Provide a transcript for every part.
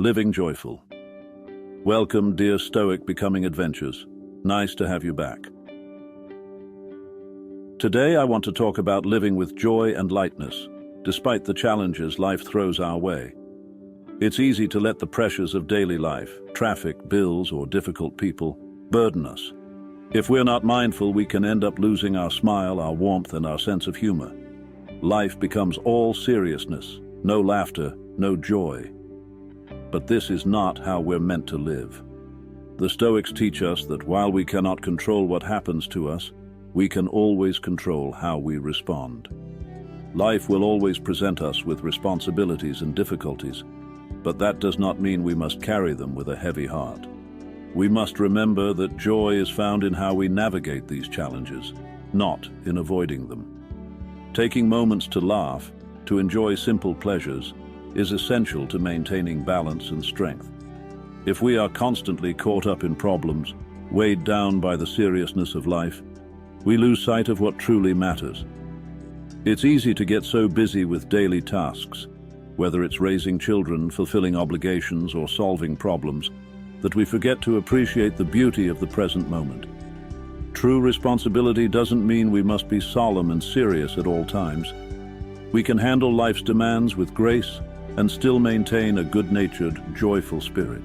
Living joyful. Welcome, dear Stoic Becoming Adventures. Nice to have you back. Today I want to talk about living with joy and lightness, despite the challenges life throws our way. It's easy to let the pressures of daily life, traffic, bills, or difficult people, burden us. If we're not mindful, we can end up losing our smile, our warmth, and our sense of humor. Life becomes all seriousness, no laughter, no joy. But this is not how we're meant to live. The Stoics teach us that while we cannot control what happens to us, we can always control how we respond. Life will always present us with responsibilities and difficulties, but that does not mean we must carry them with a heavy heart. We must remember that joy is found in how we navigate these challenges, not in avoiding them. Taking moments to laugh, to enjoy simple pleasures, is essential to maintaining balance and strength. If we are constantly caught up in problems, weighed down by the seriousness of life, we lose sight of what truly matters. It's easy to get so busy with daily tasks, whether it's raising children, fulfilling obligations, or solving problems, that we forget to appreciate the beauty of the present moment. True responsibility doesn't mean we must be solemn and serious at all times. We can handle life's demands with grace and still maintain a good-natured, joyful spirit.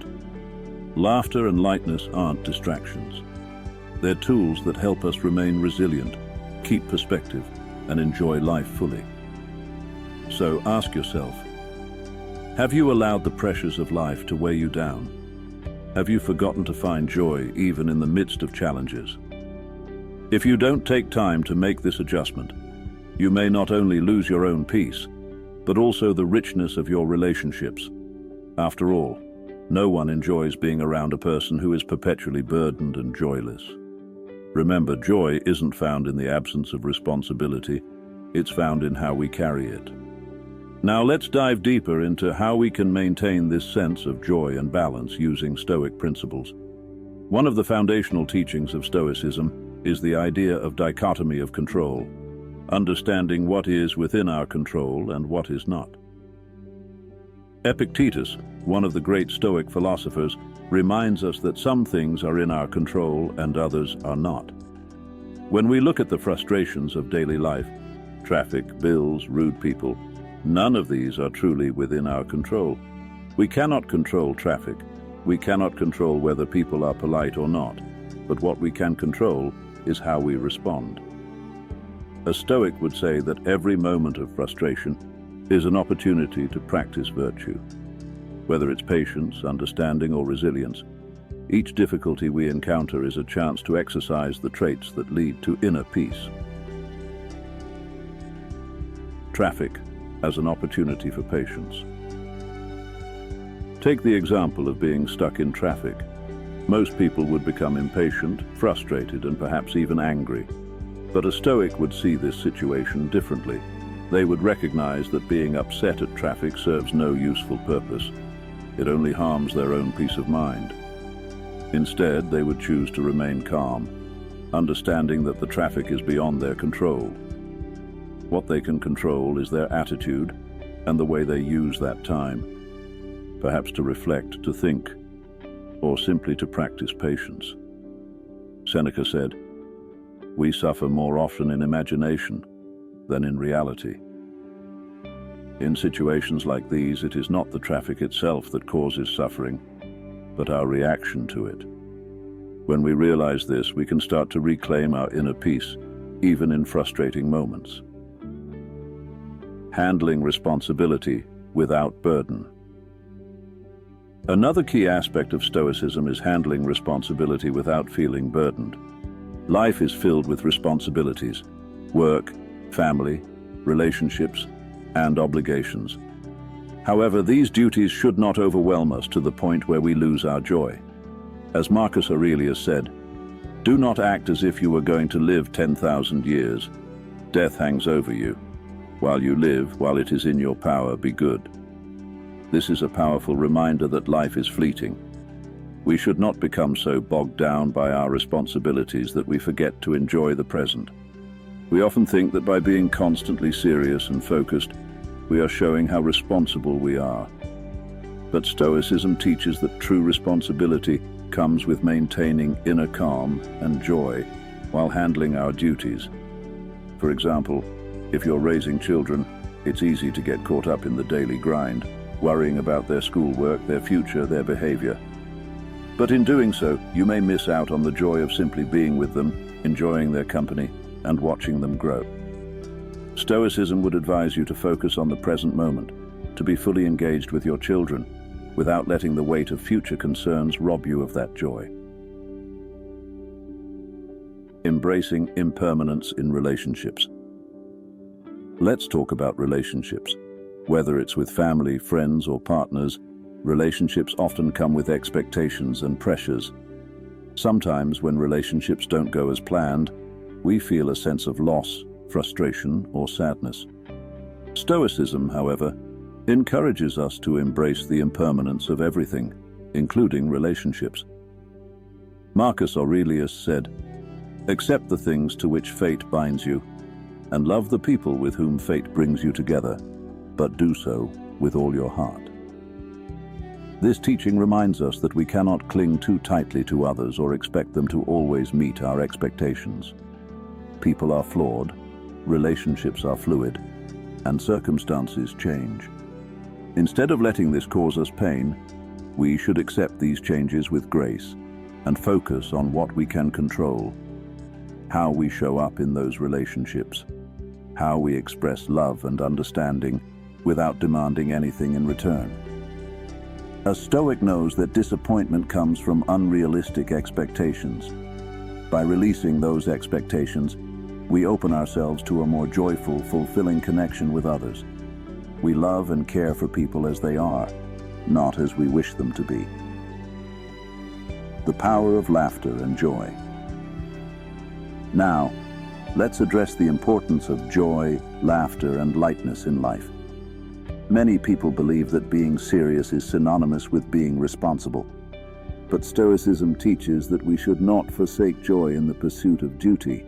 Laughter and lightness aren't distractions. They're tools that help us remain resilient, keep perspective, and enjoy life fully. So ask yourself, have you allowed the pressures of life to weigh you down? Have you forgotten to find joy even in the midst of challenges? If you don't take time to make this adjustment, you may not only lose your own peace, but also the richness of your relationships. After all, no one enjoys being around a person who is perpetually burdened and joyless. Remember, joy isn't found in the absence of responsibility, it's found in how we carry it. Now let's dive deeper into how we can maintain this sense of joy and balance using Stoic principles. One of the foundational teachings of Stoicism is the idea of dichotomy of control, understanding what is within our control and what is not. Epictetus, one of the great Stoic philosophers, reminds us that some things are in our control and others are not. When we look at the frustrations of daily life, traffic, bills, rude people, none of these are truly within our control. We cannot control traffic. We cannot control whether people are polite or not. But what we can control is how we respond. A Stoic would say that every moment of frustration is an opportunity to practice virtue. Whether it's patience, understanding, or resilience, each difficulty we encounter is a chance to exercise the traits that lead to inner peace. Traffic as an opportunity for patience. Take the example of being stuck in traffic. Most people would become impatient, frustrated, and perhaps even angry. But a Stoic would see this situation differently. They would recognize that being upset at traffic serves no useful purpose. It only harms their own peace of mind. Instead, they would choose to remain calm, understanding that the traffic is beyond their control. What they can control is their attitude and the way they use that time, perhaps to reflect, to think, or simply to practice patience. Seneca said, "We suffer more often in imagination than in reality." In situations like these, it is not the traffic itself that causes suffering, but our reaction to it. When we realize this, we can start to reclaim our inner peace, even in frustrating moments. Handling responsibility without burden. Another key aspect of Stoicism is handling responsibility without feeling burdened. Life is filled with responsibilities: work, family, relationships, and obligations. However, these duties should not overwhelm us to the point where we lose our joy. As Marcus Aurelius said, "Do not act as if you were going to live 10,000 years. Death hangs over you. While you live, while it is in your power, be good." This is a powerful reminder that life is fleeting. We should not become so bogged down by our responsibilities that we forget to enjoy the present. We often think that by being constantly serious and focused, we are showing how responsible we are. But Stoicism teaches that true responsibility comes with maintaining inner calm and joy while handling our duties. For example, if you're raising children, it's easy to get caught up in the daily grind, worrying about their schoolwork, their future, their behavior. But in doing so, you may miss out on the joy of simply being with them, enjoying their company, and watching them grow. Stoicism would advise you to focus on the present moment, to be fully engaged with your children, without letting the weight of future concerns rob you of that joy. Embracing impermanence in relationships. Let's talk about relationships. Whether it's with family, friends, or partners, relationships often come with expectations and pressures. Sometimes, when relationships don't go as planned, we feel a sense of loss, frustration, or sadness. Stoicism, however, encourages us to embrace the impermanence of everything, including relationships. Marcus Aurelius said, "Accept the things to which fate binds you, and love the people with whom fate brings you together, but do so with all your heart." This teaching reminds us that we cannot cling too tightly to others or expect them to always meet our expectations. People are flawed, relationships are fluid, and circumstances change. Instead of letting this cause us pain, we should accept these changes with grace and focus on what we can control, how we show up in those relationships, how we express love and understanding without demanding anything in return. A Stoic knows that disappointment comes from unrealistic expectations. By releasing those expectations, we open ourselves to a more joyful, fulfilling connection with others. We love and care for people as they are, not as we wish them to be. The power of laughter and joy. Now, let's address the importance of joy, laughter, and lightness in life. Many people believe that being serious is synonymous with being responsible. But Stoicism teaches that we should not forsake joy in the pursuit of duty.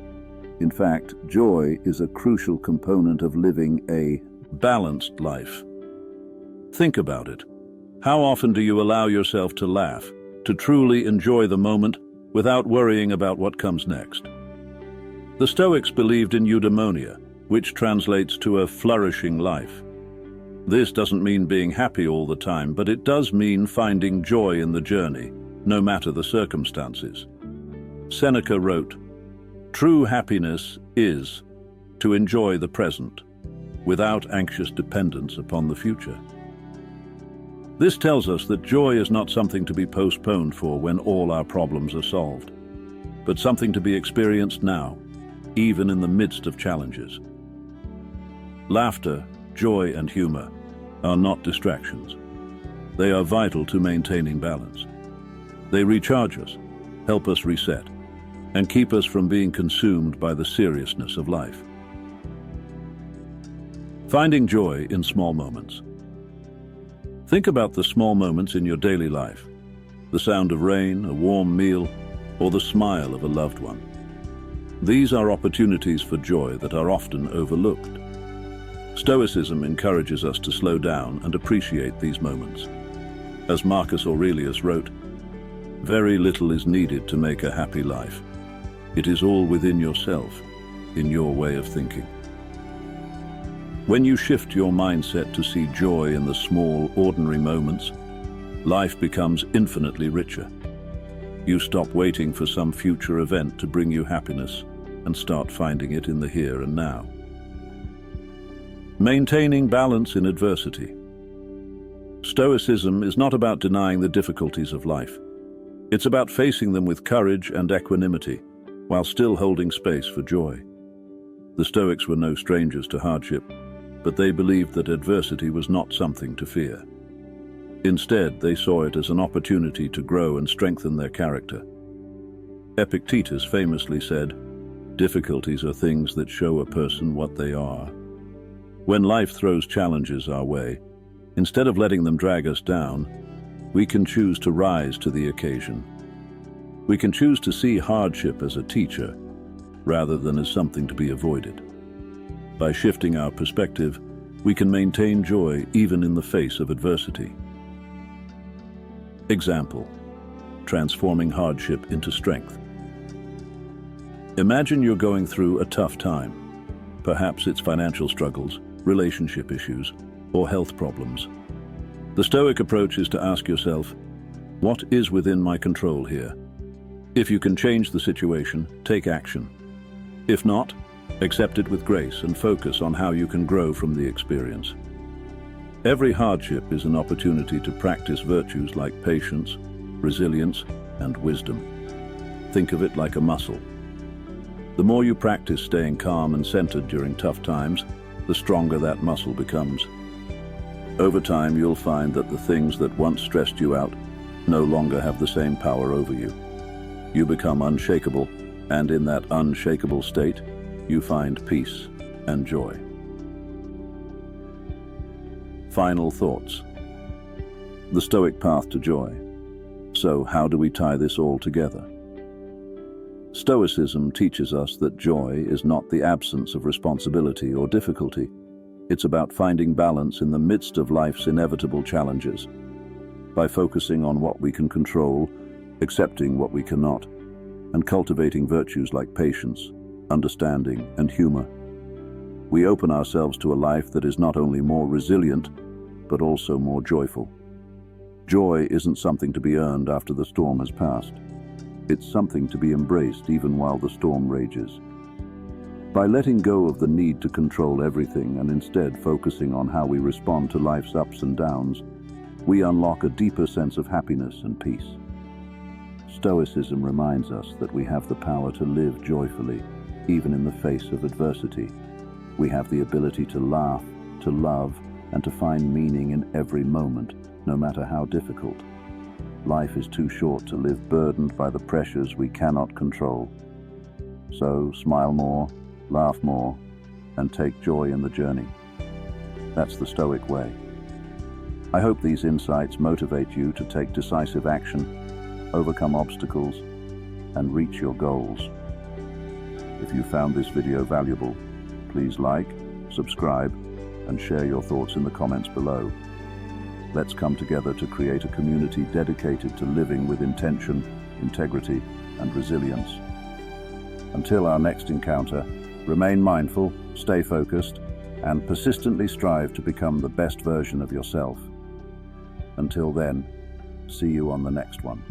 In fact, joy is a crucial component of living a balanced life. Think about it. How often do you allow yourself to laugh, to truly enjoy the moment without worrying about what comes next? The Stoics believed in eudaimonia, which translates to a flourishing life. This doesn't mean being happy all the time, but it does mean finding joy in the journey, no matter the circumstances. Seneca wrote, "True happiness is to enjoy the present, without anxious dependence upon the future." This tells us that joy is not something to be postponed for when all our problems are solved, but something to be experienced now, even in the midst of challenges. Laughter, joy, and humor are not distractions. They are vital to maintaining balance. They recharge us, help us reset, and keep us from being consumed by the seriousness of life. Finding joy in small moments. Think about the small moments in your daily life, the sound of rain, a warm meal, or the smile of a loved one. These are opportunities for joy that are often overlooked. Stoicism encourages us to slow down and appreciate these moments. As Marcus Aurelius wrote, "Very little is needed to make a happy life. It is all within yourself, in your way of thinking." When you shift your mindset to see joy in the small, ordinary moments, life becomes infinitely richer. You stop waiting for some future event to bring you happiness and start finding it in the here and now. Maintaining balance in adversity. Stoicism is not about denying the difficulties of life. It's about facing them with courage and equanimity, while still holding space for joy. The Stoics were no strangers to hardship, but they believed that adversity was not something to fear. Instead, they saw it as an opportunity to grow and strengthen their character. Epictetus famously said, "Difficulties are things that show a person what they are." When life throws challenges our way, instead of letting them drag us down, we can choose to rise to the occasion. We can choose to see hardship as a teacher, rather than as something to be avoided. By shifting our perspective, we can maintain joy even in the face of adversity. Example: transforming hardship into strength. Imagine you're going through a tough time. Perhaps it's financial struggles, relationship issues, or health problems. The Stoic approach is to ask yourself, what is within my control here? If you can change the situation, take action. If not, accept it with grace and focus on how you can grow from the experience. Every hardship is an opportunity to practice virtues like patience, resilience, and wisdom. Think of it like a muscle. The more you practice staying calm and centered during tough times, the stronger that muscle becomes. Over time, you'll find that the things that once stressed you out no longer have the same power over you. You become unshakable, and in that unshakable state, you find peace and joy. Final thoughts. The Stoic path to joy. So, how do we tie this all together? Stoicism teaches us that joy is not the absence of responsibility or difficulty. It's about finding balance in the midst of life's inevitable challenges. By focusing on what we can control, accepting what we cannot, and cultivating virtues like patience, understanding, and humor, we open ourselves to a life that is not only more resilient, but also more joyful. Joy isn't something to be earned after the storm has passed. It's something to be embraced even while the storm rages. By letting go of the need to control everything and instead focusing on how we respond to life's ups and downs, we unlock a deeper sense of happiness and peace. Stoicism reminds us that we have the power to live joyfully, even in the face of adversity. We have the ability to laugh, to love, and to find meaning in every moment, no matter how difficult. Life is too short to live burdened by the pressures we cannot control. So, smile more, laugh more, and take joy in the journey. That's the Stoic way. I hope these insights motivate you to take decisive action, overcome obstacles, and reach your goals. If you found this video valuable, please like, subscribe, and share your thoughts in the comments below. Let's come together to create a community dedicated to living with intention, integrity, and resilience. Until our next encounter, remain mindful, stay focused, and persistently strive to become the best version of yourself. Until then, see you on the next one.